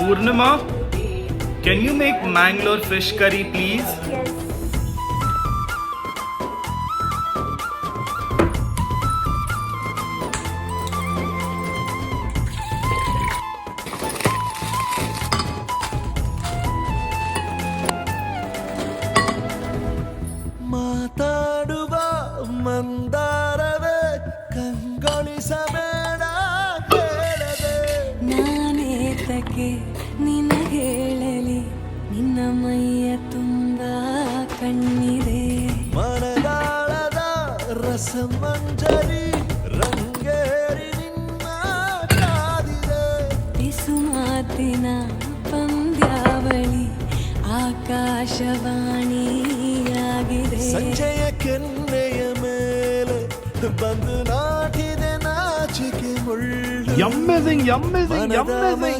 Purnima, can you make Mangalore fish curry, please? Yes. ಮಾತಾಡುವ ಮಂದಾರವೇ ಕಂಗೊಳಿಸಬೇಡ ಹೇಳದೆ ನಾನೇತಕ್ಕೆ ನಿನ್ನ ಹೇಳಲಿ ನಿನ್ನ ಮೈಯ ತುಂಬ ಕಣ್ಣಿದೆ ಮನದಾಳದ ರಸಮಂಜರಿ ರಂಗೇರಿ ನಿನ್ನ ಕಾದಿದೆ ಬಿಸು ಮಾತಿನ ಪಂದ್ಯಾವಳಿ ಆಕಾಶವಾಣಿಯಾಗಿದೆ ಸಂಜೆಯ ಕೆನ್ನೆಯ ಮೇಲೆ ಬಂದು ನಾಟಿದೆ ನಾಚಿಕೆ ಮುಳ್ಳು Amazing, amazing, ಮನದ amazing.